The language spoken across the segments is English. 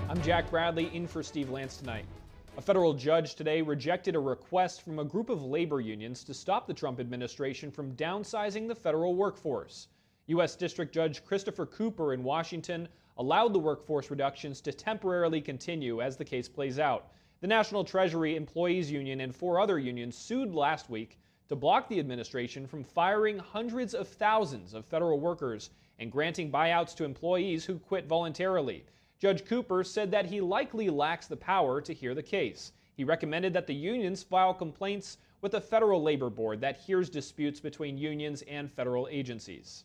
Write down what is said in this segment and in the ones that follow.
I'm Jack Bradley, in for Steve Lance tonight. A federal judge today rejected a request from a group of labor unions to stop the Trump administration from downsizing the federal workforce. U.S. District Judge Christopher Cooper in Washington allowed the workforce reductions to temporarily continue as the case plays out. The National Treasury Employees Union and 4 other unions sued last week to block the administration from firing hundreds of thousands of federal workers and granting buyouts to employees who quit voluntarily. Judge Cooper said that he likely lacks the power to hear the case. He recommended that the unions file complaints with the Federal Labor Board that hears disputes between unions and federal agencies.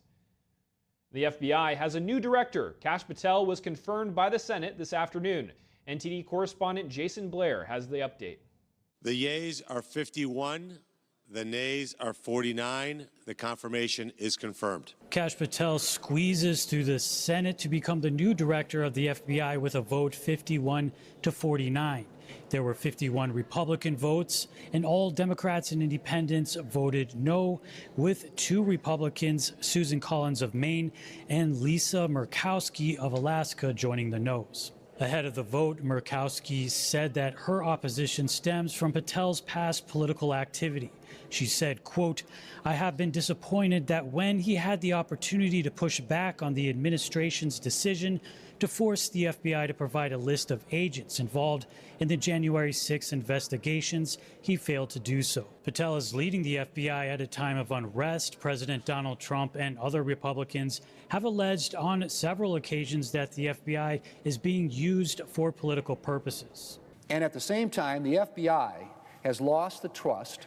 The FBI has a new director. Kash Patel was confirmed by the Senate this afternoon. NTD correspondent Jason Blair has the update. The yeas are 51. The nays are 49. The confirmation is confirmed. Kash Patel squeezes through the Senate to become the new director of the FBI with a vote 51 to 49. There were 51 Republican votes, and all Democrats and independents voted no, with 2 Republicans, Susan Collins of Maine and Lisa Murkowski of Alaska, joining the noes. Ahead of the vote, Murkowski said that her opposition stems from Patel's past political activity. She said, quote, "I have been disappointed that when he had the opportunity to push back on the administration's decision to force the FBI to provide a list of agents involved in the January 6 investigations, he failed to do so." Patel is leading the FBI at a time of unrest. President Donald Trump and other Republicans have alleged on several occasions that the FBI is being used for political purposes. And at the same time, the FBI has lost the trust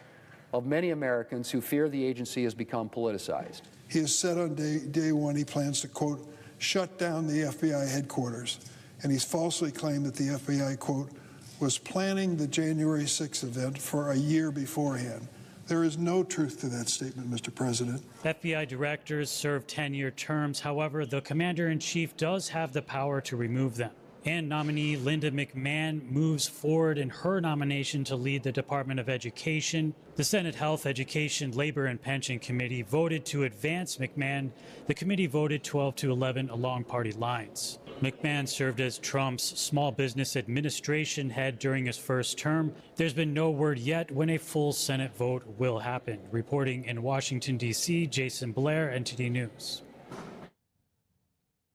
of many Americans who fear the agency has become politicized. He has said on day one he plans to, quote, shut down the FBI headquarters, and he's falsely claimed that the FBI, quote, was planning the January 6th event for a year beforehand. There is no truth to that statement, Mr. President. FBI directors serve 10-year terms. However, the commander-in-chief does have the power to remove them. And nominee Linda McMahon moves forward in her nomination to lead the Department of Education. The Senate Health, Education, Labor, and Pension Committee voted to advance McMahon. The committee voted 12-11 along party lines. McMahon served as Trump's Small Business Administration head during his first term. There's been no word yet when a full Senate vote will happen. Reporting in Washington, D.C., Jason Blair, NTD News.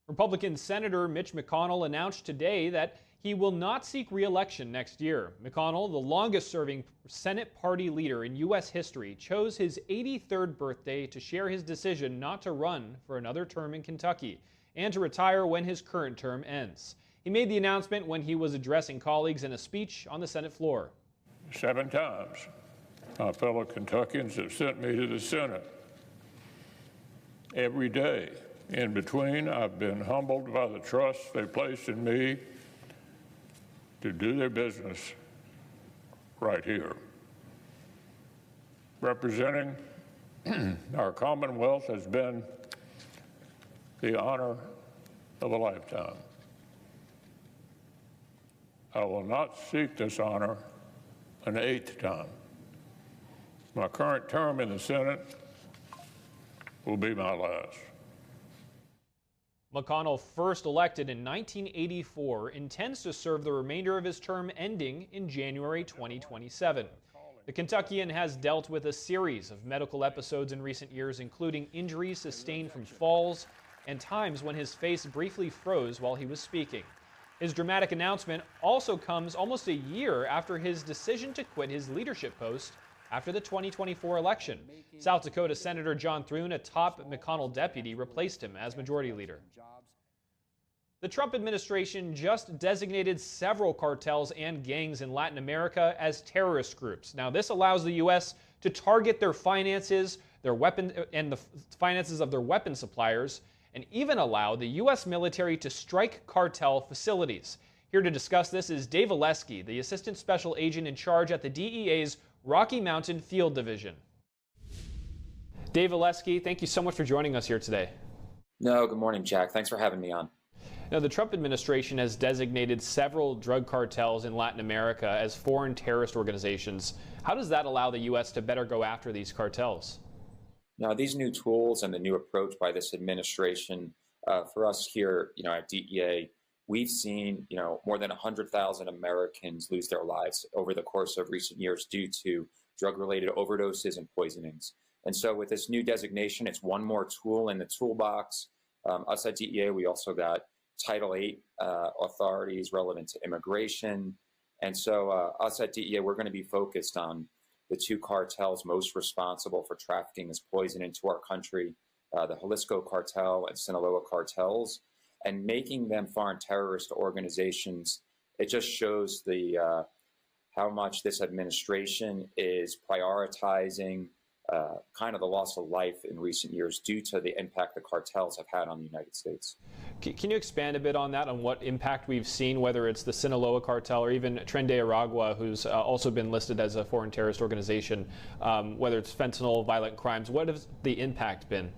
Republican Senator Mitch McConnell announced today that he will not seek re-election next year. McConnell, the longest-serving Senate party leader in U.S. history, chose his 83rd birthday to share his decision not to run for another term in Kentucky and to retire when his current term ends. He made the announcement when he was addressing colleagues in a speech on the Senate floor. 7 times, my fellow Kentuckians have sent me to the Senate. Every day in between, I've been humbled by the trust they placed in me to do their business right here. Representing our Commonwealth has been the honor of a lifetime. I will not seek this honor an 8th time. My current term in the Senate will be my last. McConnell, first elected in 1984, intends to serve the remainder of his term ending in January 2027. The Kentuckian has dealt with a series of medical episodes in recent years, including injuries sustained from falls and times when his face briefly froze while he was speaking. His dramatic announcement also comes almost a year after his decision to quit his leadership post after the 2024 election. South Dakota Senator John Thune, a top McConnell deputy, replaced him as majority leader. The Trump administration just designated several cartels and gangs in Latin America as terrorist groups. Now, this allows the U.S. to target their finances, the finances of their weapon suppliers, and even allow the U.S. military to strike cartel facilities. Here to discuss this is Dave Olesky, the Assistant Special Agent in charge at the DEA's Rocky Mountain Field Division. Dave Olesky, thank you so much for joining us here today. No, good morning, Jack. Thanks for having me on. Now, the Trump administration has designated several drug cartels in Latin America as foreign terrorist organizations. How does that allow the U.S. to better go after these cartels? Now, these new tools and the new approach by this administration, for us here, at DEA, we've seen, more than 100,000 Americans lose their lives over the course of recent years due to drug-related overdoses and poisonings. And so with this new designation, it's one more tool in the toolbox. Us at DEA, we also got Title VIII authorities relevant to immigration. And so us at DEA, we're going to be focused on the two cartels most responsible for trafficking this poison into our country, the Jalisco cartel and Sinaloa cartels, and making them foreign terrorist organizations. It just shows the how much this administration is prioritizing kind of the loss of life in recent years due to the impact the cartels have had on the United States. Can you expand a bit on that, on what impact we've seen, whether it's the Sinaloa cartel or even Tren de Aragua, who's also been listed as a foreign terrorist organization, whether it's fentanyl, violent crimes? What has the impact been?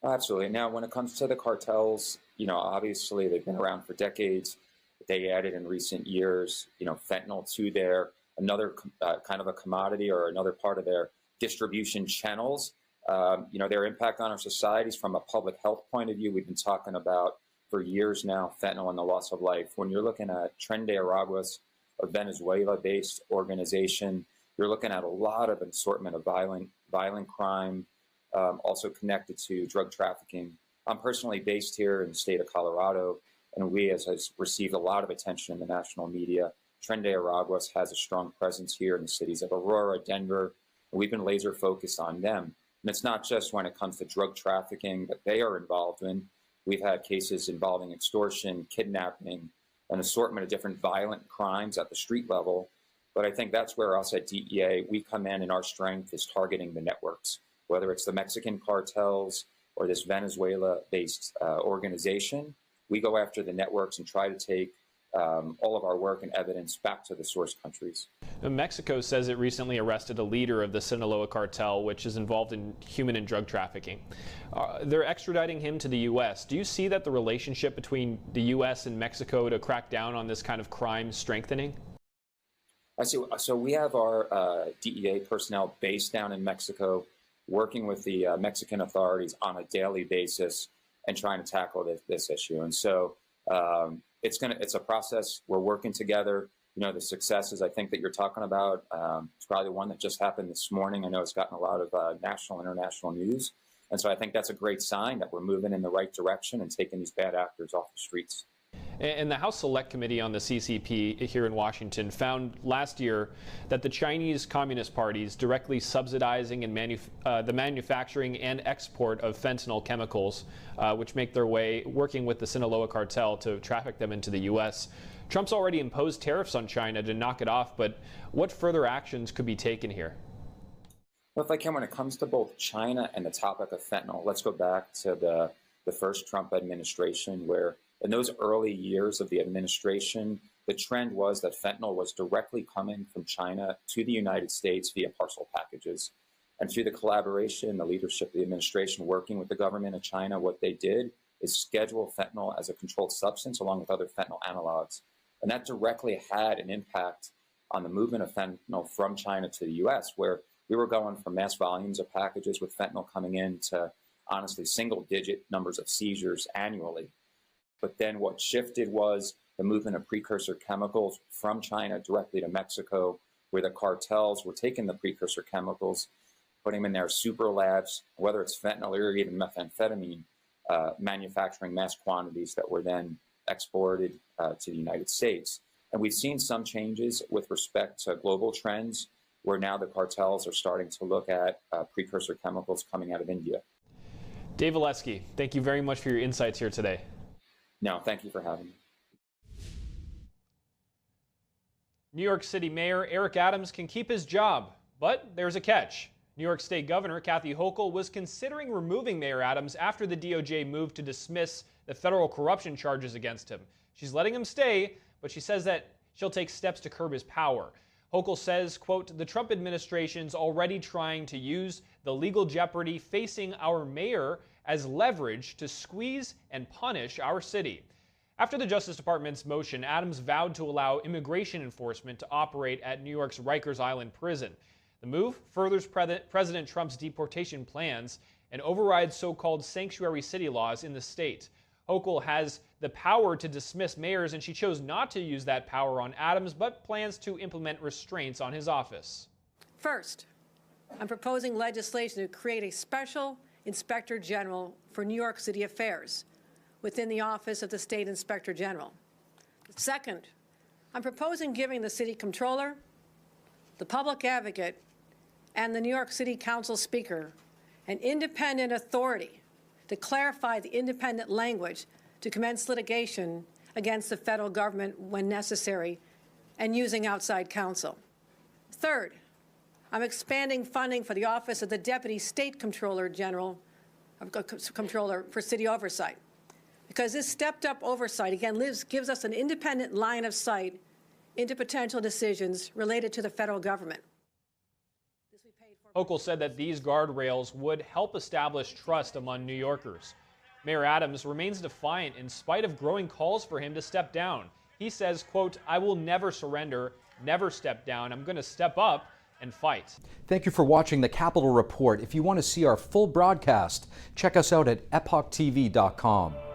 Absolutely. Now, when it comes to the cartels, obviously they've been around for decades. They added in recent years, fentanyl to another kind of a commodity or another part of their distribution channels. Their impact on our societies from a public health point of view, we've been talking about for years now, fentanyl and the loss of life. When you're looking at Tren de Araguas, a Venezuela-based organization, you're looking at a lot of assortment of violent crime, also connected to drug trafficking. I'm personally based here in the state of Colorado, and we, has received a lot of attention in the national media. Tren de Araguas has a strong presence here in the cities of Aurora, Denver, and we've been laser focused on them. And it's not just when it comes to drug trafficking that they are involved in. We've had cases involving extortion, kidnapping, an assortment of different violent crimes at the street level. But I think that's where us at DEA, we come in, and our strength is targeting the networks, whether it's the Mexican cartels or this Venezuela-based organization. We go after the networks and try to take all of our work and evidence back to the source countries. Mexico says it recently arrested a leader of the Sinaloa cartel, which is involved in human and drug trafficking. They're extraditing him to the U.S. Do you see that the relationship between the U.S. and Mexico to crack down on this kind of crime strengthening? I see. So we have our DEA personnel based down in Mexico, working with the Mexican authorities on a daily basis and trying to tackle this issue. And so it's a process. We're working together. The successes I think that you're talking about, it's probably one that just happened this morning. I know it's gotten a lot of national, international news. And so I think that's a great sign that we're moving in the right direction and taking these bad actors off the streets. And the House Select Committee on the CCP here in Washington found last year that the Chinese Communist Party is directly subsidizing and the manufacturing and export of fentanyl chemicals, which make their way working with the Sinaloa cartel to traffic them into the U.S. Trump's already imposed tariffs on China to knock it off, but what further actions could be taken here? Well, if I can, when it comes to both China and the topic of fentanyl, let's go back to the first Trump administration, where in those early years of the administration, the trend was that fentanyl was directly coming from China to the United States via parcel packages. And through the collaboration, the leadership of the administration working with the government of China, what they did is schedule fentanyl as a controlled substance along with other fentanyl analogs. And that directly had an impact on the movement of fentanyl from China to the U.S., where we were going from mass volumes of packages with fentanyl coming in to, honestly, single-digit numbers of seizures annually. But then what shifted was the movement of precursor chemicals from China directly to Mexico, where the cartels were taking the precursor chemicals, putting them in their super labs, whether it's fentanyl or even methamphetamine, manufacturing mass quantities that were then exported to the United States. And we've seen some changes with respect to global trends, where now the cartels are starting to look at precursor chemicals coming out of India. Dave Olesky, thank you very much for your insights here today. No, thank you for having me. New York City Mayor Eric Adams can keep his job, but there's a catch. New York State Governor Kathy Hochul was considering removing Mayor Adams after the DOJ moved to dismiss the federal corruption charges against him. She's letting him stay, but she says that she'll take steps to curb his power. Hochul says, quote, the Trump administration's already trying to use the legal jeopardy facing our mayor as leverage to squeeze and punish our city. After the Justice Department's motion, Adams vowed to allow immigration enforcement to operate at New York's Rikers Island prison. The move furthers President Trump's deportation plans and overrides so-called sanctuary city laws in the state. Hochul has the power to dismiss mayors, and she chose not to use that power on Adams, but plans to implement restraints on his office. First, I'm proposing legislation to create a special Inspector General for New York City affairs within the Office of the State Inspector General. Second, I'm proposing giving the City Comptroller, the Public Advocate, and the New York City Council Speaker an independent authority to clarify the independent language to commence litigation against the federal government when necessary and using outside counsel. Third, I'm expanding funding for the Office of the Deputy State Comptroller General, Comptroller for City Oversight, because this stepped-up oversight, again, gives us an independent line of sight into potential decisions related to the federal government. Hochul said that these guardrails would help establish trust among New Yorkers. Mayor Adams remains defiant in spite of growing calls for him to step down. He says, quote, "I will never surrender, never step down. I'm going to step up and fight." Thank you for watching the Capitol Report. If you want to see our full broadcast, check us out at epochtv.com.